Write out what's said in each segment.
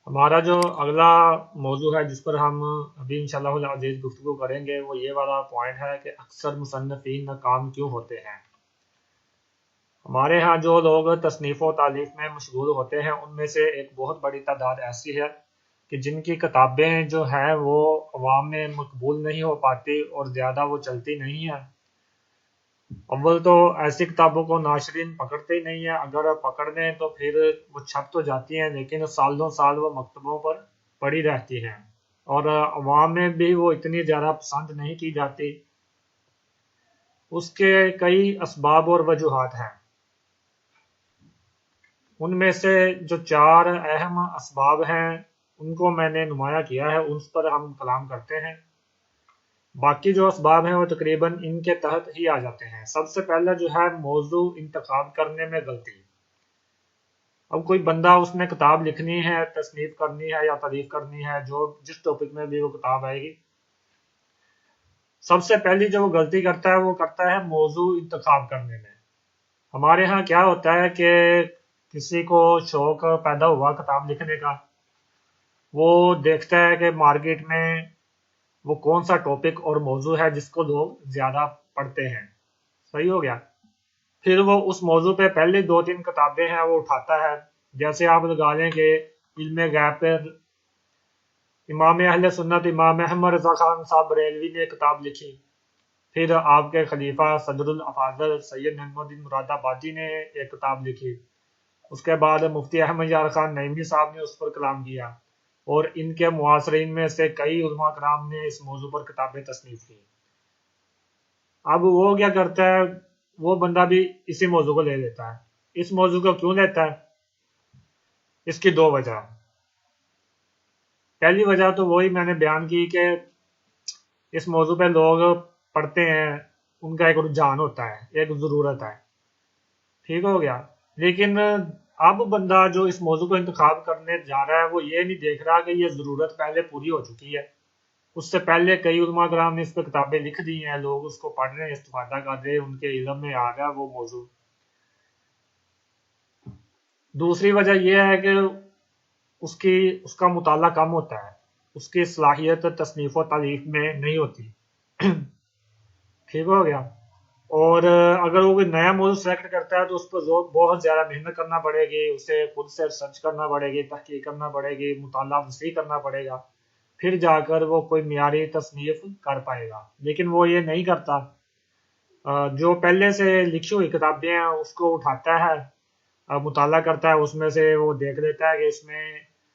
ہمارا جو اگلا موضوع ہے جس پر ہم ابھی انشاءاللہ العزیز گفتگو کریں گے وہ یہ والا پوائنٹ ہے کہ اکثر مصنفین ناکام کیوں ہوتے ہیں۔ ہمارے ہاں جو لوگ تصنیف و تالیف میں مشغول ہوتے ہیں ان میں سے ایک بہت بڑی تعداد ایسی ہے کہ جن کی کتابیں جو ہیں وہ عوام میں مقبول نہیں ہو پاتی اور زیادہ وہ چلتی نہیں ہیں۔ اول تو ایسی کتابوں کو ناشرین پکڑتے ہی نہیں ہیں، اگر پکڑ لیں تو پھر وہ چھپ تو جاتی ہیں لیکن سالوں سال وہ مکتبوں پر پڑی رہتی ہیں اور عوام میں بھی وہ اتنی زیادہ پسند نہیں کی جاتی۔ اس کے کئی اسباب اور وجوہات ہیں، ان میں سے جو چار اہم اسباب ہیں ان کو میں نے نمایاں کیا ہے، ان پر ہم کلام کرتے ہیں۔ باقی جو اسباب ہیں وہ تقریباً ان کے تحت ہی آ جاتے ہیں۔ سب سے پہلا جو ہے موضوع انتخاب کرنے میں غلطی۔ اب کوئی بندہ اس نے کتاب لکھنی ہے، تصنیف کرنی ہے یا تالیف کرنی ہے، جو جس ٹاپک میں بھی وہ کتاب آئے گی، سب سے پہلی جو وہ غلطی کرتا ہے وہ کرتا ہے موضوع انتخاب کرنے میں۔ ہمارے ہاں کیا ہوتا ہے کہ کسی کو شوق پیدا ہوا کتاب لکھنے کا، وہ دیکھتا ہے کہ مارکیٹ میں وہ کون سا ٹاپک اور موضوع ہے جس کو لوگ زیادہ پڑھتے ہیں، صحیح ہو گیا۔ پھر وہ اس موضوع پہ پہلے دو تین کتابیں ہیں وہ اٹھاتا ہے، جیسے آپ لگا لیں کہ علم غیب پر امام اہل سنت امام احمد رضا خان صاحب بریلوی نے کتاب لکھی، پھر آپ کے خلیفہ صدر الافاضل سید نعیم الدین مراد آبادی نے ایک کتاب لکھی، اس کے بعد مفتی احمد یار خان نعیمی صاحب نے اس پر کلام کیا، اور ان کے معاصرین میں سے کئی علماء کرام نے اس موضوع پر کتابیں تصنیف کی۔ اب وہ کیا کرتا ہے، وہ بندہ بھی اسی موضوع کو لے لیتا ہے۔ اس موضوع کو کیوں لیتا ہے؟ اس کی دو وجہ۔ پہلی وجہ تو وہی میں نے بیان کی کہ اس موضوع پہ لوگ پڑھتے ہیں، ان کا ایک رجحان ہوتا ہے، ایک ضرورت ہے، ٹھیک ہو گیا۔ لیکن اب بندہ جو اس موضوع کو انتخاب کرنے جا رہا ہے وہ یہ نہیں دیکھ رہا کہ یہ ضرورت پہلے پوری ہو چکی ہے، اس سے پہلے کئی علماء کرام نے اس پہ کتابیں لکھ دی ہیں، لوگ اس کو پڑھ رہے ہیں، استفادہ کر رہے ہیں، ان کے علم میں آ رہا ہے وہ موضوع۔ دوسری وجہ یہ ہے کہ اس کا مطالعہ کم ہوتا ہے، اس کی صلاحیت تصنیف و تالیف میں نہیں ہوتی، ٹھیک ہو گیا۔ اور اگر وہ کوئی نیا موضوع سلیکٹ کرتا ہے تو اس پر بہت زیادہ محنت کرنا پڑے گی، اسے خود سے سرچ کرنا پڑے گی، تحقیق کرنا پڑے گی، مطالعہ وسیع کرنا پڑے گا، پھر جا کر وہ کوئی معیاری تصنیف کر پائے گا، لیکن وہ یہ نہیں کرتا۔ جو پہلے سے لکھی ہوئی کتابیں ہیں اس کو اٹھاتا ہے، مطالعہ کرتا ہے، اس میں سے وہ دیکھ لیتا ہے کہ اس میں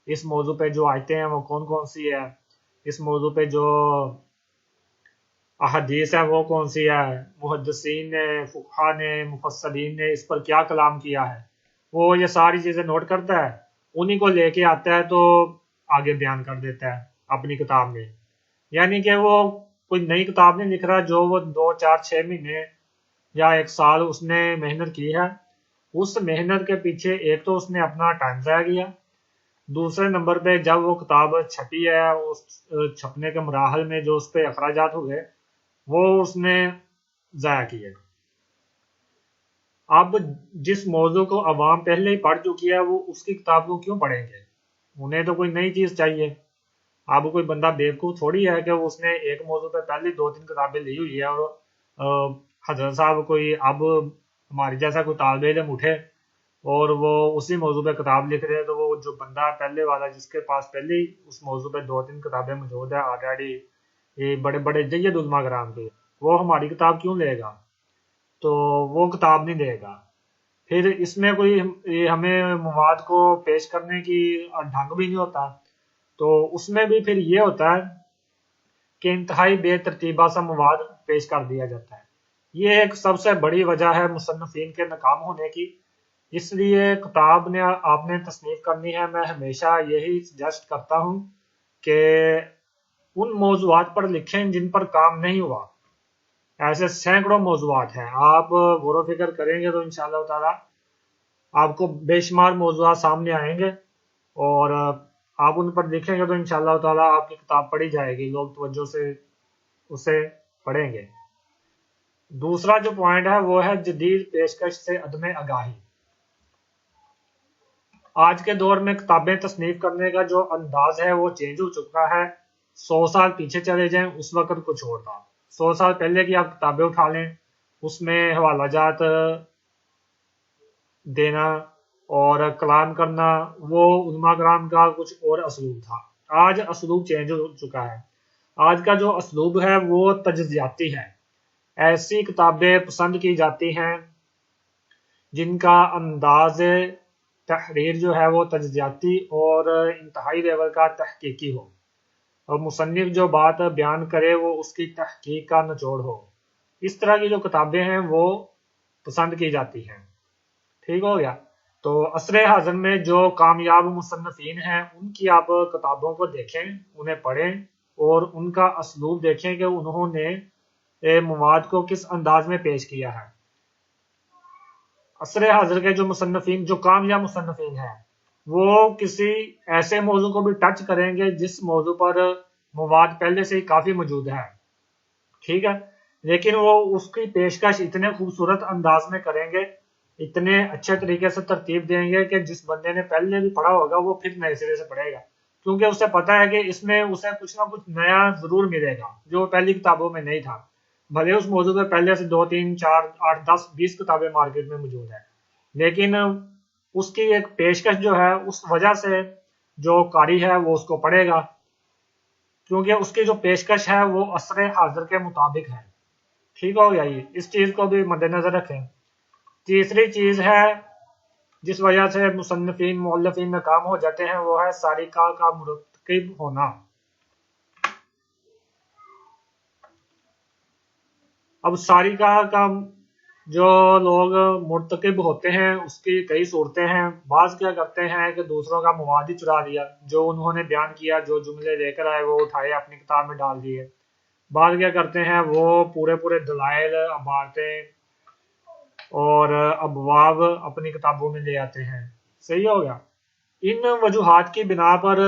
اس موضوع پہ جو آیتیں ہیں وہ کون کون سی ہے، اس موضوع پہ جو احادیث ہے وہ کون سی ہے، محدثین نے، فقہا نے، مفسرین نے اس پر کیا کلام کیا ہے، وہ یہ ساری چیزیں نوٹ کرتا ہے، انہی کو لے کے آتا ہے تو آگے بیان کر دیتا ہے اپنی کتاب میں۔ یعنی کہ وہ کوئی نئی کتاب نہیں لکھ رہا جو وہ 2 4 6 مہینے یا ایک سال اس نے محنت کی ہے، اس محنت کے پیچھے ایک تو اس نے اپنا ٹائم ضائع کیا، دوسرے نمبر پہ جب وہ کتاب چھپی ہے اس چھپنے کے مراحل میں جو اس پہ اخراجات ہوئے وہ اس نے ضائع کیے۔ اب جس موضوع کو عوام پہلے ہی پڑھ چکی ہے وہ اس کی کتاب کو کیوں پڑھیں گے؟ انہیں تو کوئی نئی چیز چاہیے۔ اب کوئی بندہ بیوقوف تھوڑی ہے کہ اس نے ایک موضوع پہ پہلے 2 3 کتابیں لی ہوئی ہے اور حضرت صاحب کوئی اب ہمارے جیسا کوئی طالب علم اٹھے اور وہ اسی موضوع پہ کتاب لکھ رہے ہیں تو وہ جو بندہ پہلے والا جس کے پاس پہلے ہی اس موضوع پہ 2 3 کتابیں موجود ہیں آلریڈی، یہ بڑے بڑے جید علماء کرام کے، وہ ہماری کتاب کیوں لے گا؟ تو وہ کتاب نہیں دے گا۔ پھر اس میں کوئی ہمیں مواد کو پیش کرنے کی ڈھنگ بھی نہیں ہوتا، تو اس میں بھی پھر یہ ہوتا ہے کہ انتہائی بے ترتیبہ سا مواد پیش کر دیا جاتا ہے۔ یہ ایک سب سے بڑی وجہ ہے مصنفین کے ناکام ہونے کی۔ اس لیے کتاب نے آپ نے تصنیف کرنی ہے، میں ہمیشہ یہی سجیسٹ کرتا ہوں کہ ان موضوعات پر لکھیں جن پر کام نہیں ہوا۔ ایسے سینکڑوں موضوعات ہیں، آپ غور و فکر کریں گے تو انشاءاللہ تعالی آپ کو بے شمار موضوعات سامنے آئیں گے اور آپ ان پر لکھیں گے تو انشاءاللہ تعالی آپ کی کتاب پڑھی جائے گی، لوگ توجہ سے اسے پڑھیں گے۔ دوسرا جو پوائنٹ ہے وہ ہے جدید پیشکش سے عدم آگاہی۔ آج کے دور میں کتابیں تصنیف کرنے کا جو انداز ہے وہ چینج ہو چکا ہے. 100 سال پیچھے چلے جائیں اس وقت کچھ اور تھا. 100 سال پہلے کی آپ کتابیں اٹھا لیں، اس میں حوالہ جات دینا اور کلام کرنا وہ علماء کرام کا کچھ اور اسلوب تھا. آج اسلوب چینج ہو چکا ہے. آج کا جو اسلوب ہے وہ تجزیاتی ہے. ایسی کتابیں پسند کی جاتی ہیں جن کا انداز تحریر جو ہے وہ تجزیاتی اور انتہائی لیول کا تحقیقی ہو، اور مصنف جو بات بیان کرے وہ اس کی تحقیق کا نچوڑ ہو. اس طرح کی جو کتابیں ہیں وہ پسند کی جاتی ہیں. ٹھیک ہو گیا. تو عصر حاضر میں جو کامیاب مصنفین ہیں ان کی آپ کتابوں کو دیکھیں، انہیں پڑھیں اور ان کا اسلوب دیکھیں کہ انہوں نے مواد کو کس انداز میں پیش کیا ہے. عصر حاضر کے جو مصنفین، جو کامیاب مصنفین ہیں، وہ کسی ایسے موضوع کو بھی ٹچ کریں گے جس موضوع پر مواد پہلے سے ہی کافی موجود ہے. ٹھیک ہے، لیکن وہ اس کی پیشکش اتنے خوبصورت انداز میں کریں گے، اتنے اچھے طریقے سے ترتیب دیں گے کہ جس بندے نے پہلے بھی پڑھا ہوگا وہ پھر نئے سرے سے پڑھے گا، کیونکہ اسے پتا ہے کہ اس میں اسے کچھ نہ کچھ نیا ضرور ملے گا جو پہلی کتابوں میں نہیں تھا. بھلے اس موضوع پہ پہلے سے 2 3 4 8 10 20 کتابیں مارکیٹ میں موجود ہیں، لیکن اس کی ایک پیشکش جو ہے اس وجہ سے جو قاری ہے وہ اس کو پڑھے گا، کیونکہ اس کی جو پیشکش ہے وہ عصر حاضر کے مطابق ہے. ٹھیک ہو گیا. یہ اس چیز کو بھی مد نظر رکھیں. تیسری چیز ہے جس وجہ سے مصنفین مؤلفین ناکام ہو جاتے ہیں وہ ہے سارقہ کا مرتکب ہونا. اب سارقہ کا جو لوگ مرتکب ہوتے ہیں اس کی کئی صورتیں ہیں. بعض کیا کرتے ہیں کہ دوسروں کا مواد ہی چرا لیا، جو انہوں نے بیان کیا، جو جملے لے کر آئے وہ اٹھائے اپنی کتاب میں ڈال دیے. بعض کیا کرتے ہیں وہ پورے دلائل، عبارتیں اور ابواب اپنی کتابوں میں لے آتے ہیں. صحیح ہو گیا. ان وجوہات کی بنا پر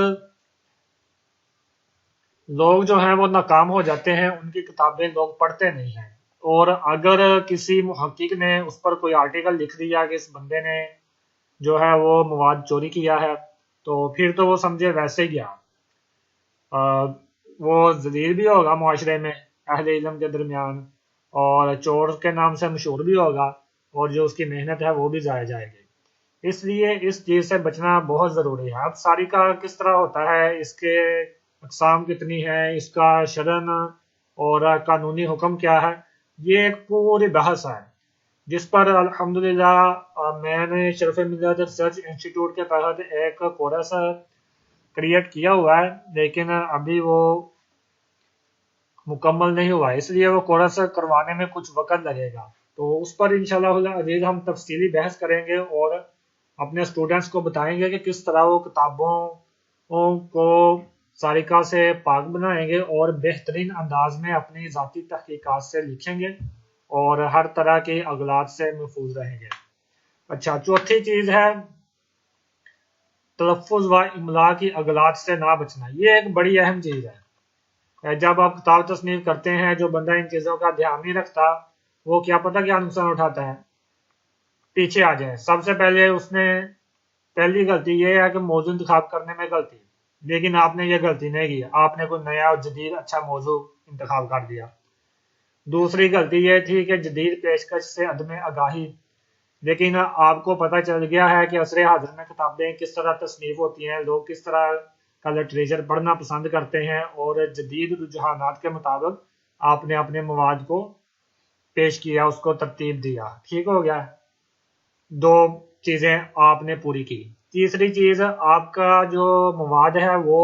لوگ جو ہیں وہ ناکام ہو جاتے ہیں، ان کی کتابیں لوگ پڑھتے نہیں ہیں. اور اگر کسی محقق نے اس پر کوئی آرٹیکل لکھ دیا کہ اس بندے نے جو ہے وہ مواد چوری کیا ہے، تو پھر تو وہ سمجھے ویسے گیا، وہ ذلیل بھی ہوگا معاشرے میں اہل علم کے درمیان، اور چور کے نام سے مشہور بھی ہوگا، اور جو اس کی محنت ہے وہ بھی ضائع جائے گی. اس لیے اس چیز سے بچنا بہت ضروری ہے. اب سارقہ کس طرح ہوتا ہے، اس کے اقسام کتنی ہے، اس کا شرعن اور قانونی حکم کیا ہے، یہ ایک پوری بحث ہے جس پر الحمدللہ میں نے شرف ملت ریسرچ انسٹیٹیوٹ کے تحت ایک کورس کریٹ کیا ہوا ہے، لیکن ابھی وہ مکمل نہیں ہوا، اس لیے وہ کورس کروانے میں کچھ وقت لگے گا. تو اس پر انشاءاللہ عزیز ہم تفصیلی بحث کریں گے اور اپنے اسٹوڈنٹس کو بتائیں گے کہ کس طرح وہ کتابوں کو سارقہ سے پاک بنائیں گے اور بہترین انداز میں اپنی ذاتی تحقیقات سے لکھیں گے اور ہر طرح کی اغلاط سے محفوظ رہیں گے. اچھا، چوتھی چیز ہے تلفظ و املا کی اغلاط سے نہ بچنا. یہ ایک بڑی اہم چیز ہے. جب آپ کتاب تصنیف کرتے ہیں، جو بندہ ان چیزوں کا دھیان نہیں رکھتا وہ کیا پتہ کیا نقصان اٹھاتا ہے. پیچھے آ جائیں. سب سے پہلے اس نے پہلی غلطی یہ ہے کہ موضوع انتخاب کرنے میں غلطی، لیکن آپ نے یہ غلطی نہیں کی، آپ نے کوئی نیا اور جدید اچھا موضوع انتخاب کر دیا. دوسری غلطی یہ تھی کہ جدید پیشکش سے عدم آگاہی، لیکن آپ کو پتہ چل گیا ہے کہ عصر حاضر میں کتابیں کس طرح تصنیف ہوتی ہیں، لوگ کس طرح کا لٹریچر پڑھنا پسند کرتے ہیں، اور جدید رجحانات کے مطابق آپ نے اپنے مواد کو پیش کیا، اس کو ترتیب دیا. ٹھیک ہو گیا. 2 چیزیں آپ نے پوری کی. تیسری چیز، آپ کا جو مواد ہے وہ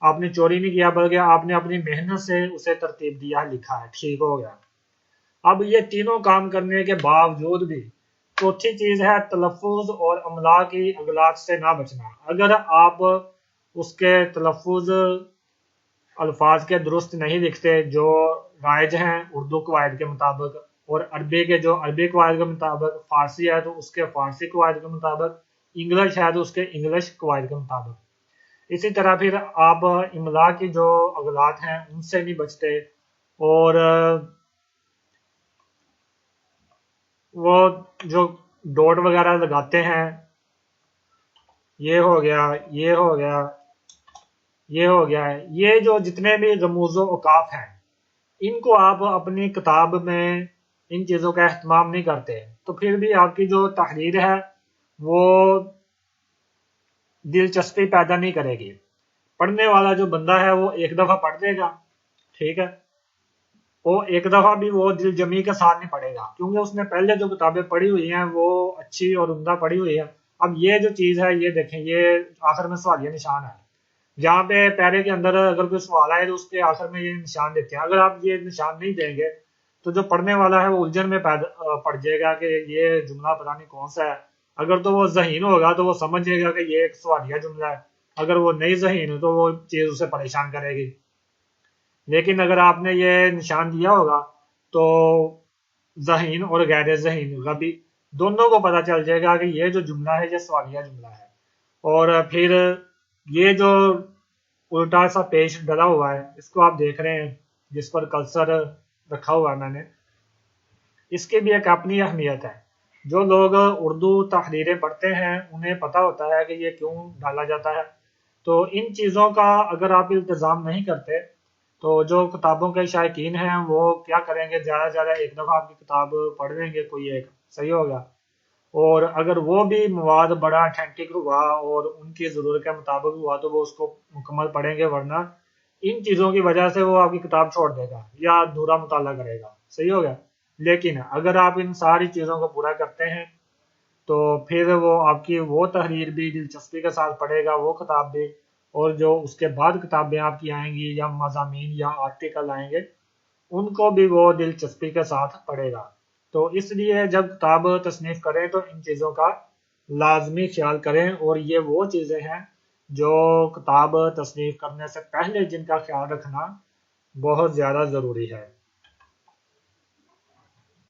آپ نے چوری نہیں کیا بلکہ آپ نے اپنی محنت سے اسے ترتیب دیا، لکھا ہے. ٹھیک ہو گیا. اب یہ تینوں کام کرنے کے باوجود بھی چوتھی چیز ہے تلفظ اور املا کی اغلاط سے نہ بچنا. اگر آپ اس کے تلفظ الفاظ کے درست نہیں لکھتے جو رائج ہیں اردو قواعد کے مطابق، اور عربی کے جو عربی قواعد کے مطابق، فارسی ہے تو اس کے فارسی قواعد کے مطابق، انگلش ہے تو اس کے انگلش قواعد کے مطابق، اسی طرح پھر آپ املا کی جو اغلاط ہیں ان سے نہیں بچتے، اور وہ جو ڈوٹ وغیرہ لگاتے ہیں یہ ہو گیا، یہ ہو گیا، یہ ہو گیا ہے، یہ جو جتنے بھی رموز و اوقاف ہیں ان کو آپ اپنی کتاب میں ان چیزوں کا اہتمام نہیں کرتے، تو پھر بھی آپ کی جو تحریر ہے وہ دلچسپی پیدا نہیں کرے گی۔ پڑھنے والا جو بندہ ہے وہ ایک دفعہ پڑھ دے گا، ٹھیک ہے، وہ ایک دفعہ بھی وہ دل جمی کے ساتھ نہیں پڑھے گا، کیونکہ اس نے پہلے جو کتابیں پڑھی ہوئی ہیں وہ اچھی اور عمدہ پڑھی ہوئی ہیں۔ اب یہ جو چیز ہے یہ دیکھیں، یہ آخر میں سوالیہ نشان ہے، جہاں پہ پیرے کے اندر اگر کوئی سوال آئے تو اس کے آخر میں یہ نشان دیتے ہیں۔ اگر آپ یہ نشان نہیں دیں گے تو جو پڑھنے والا ہے وہ الجھن میں پڑ جائے گا کہ یہ جملہ پتہ نہیں کون سا ہے۔ اگر تو وہ ذہین ہوگا تو وہ سمجھے گا کہ یہ ایک سوالیہ جملہ ہے، اگر وہ نہیں ذہین تو وہ چیز اسے پریشان کرے گی۔ لیکن اگر آپ نے یہ نشان دیا ہوگا تو ذہین اور غیر ذہین غبی دونوں کو پتہ چل جائے گا کہ یہ جو جملہ ہے یہ سوالیہ جملہ ہے۔ اور پھر یہ جو الٹا سا پیش ڈلا ہوا ہے اس کو آپ دیکھ رہے ہیں، جس پر کلسر رکھا ہوا ہے میں نے، اس کی بھی ایک اپنی اہمیت ہے۔ جو لوگ اردو تحریریں پڑھتے ہیں انہیں پتہ ہوتا ہے کہ یہ کیوں ڈالا جاتا ہے۔ تو ان چیزوں کا اگر آپ التزام نہیں کرتے تو جو کتابوں کے شائقین ہیں وہ کیا کریں گے، زیادہ سے زیادہ ایک دفعہ آپ کی کتاب پڑھ لیں گے کوئی ایک، صحیح ہوگا، اور اگر وہ بھی مواد بڑا اتھینٹک ہوا اور ان کی ضرورت کے مطابق ہوا تو وہ اس کو مکمل پڑھیں گے، ورنہ ان چیزوں کی وجہ سے وہ آپ کی کتاب چھوڑ دے گا یا ادھورا مطالعہ کرے گا، صحیح ہوگا۔ لیکن اگر آپ ان ساری چیزوں کو پورا کرتے ہیں تو پھر وہ آپ کی وہ تحریر بھی دلچسپی کے ساتھ پڑھے گا، وہ کتاب بھی، اور جو اس کے بعد کتابیں آپ کی آئیں گی یا مضامین یا آرٹیکل آئیں گے ان کو بھی وہ دلچسپی کے ساتھ پڑھے گا۔ تو اس لیے جب کتاب تصنیف کریں تو ان چیزوں کا لازمی خیال کریں، اور یہ وہ چیزیں ہیں جو کتاب تصنیف کرنے سے پہلے جن کا خیال رکھنا بہت زیادہ ضروری ہے۔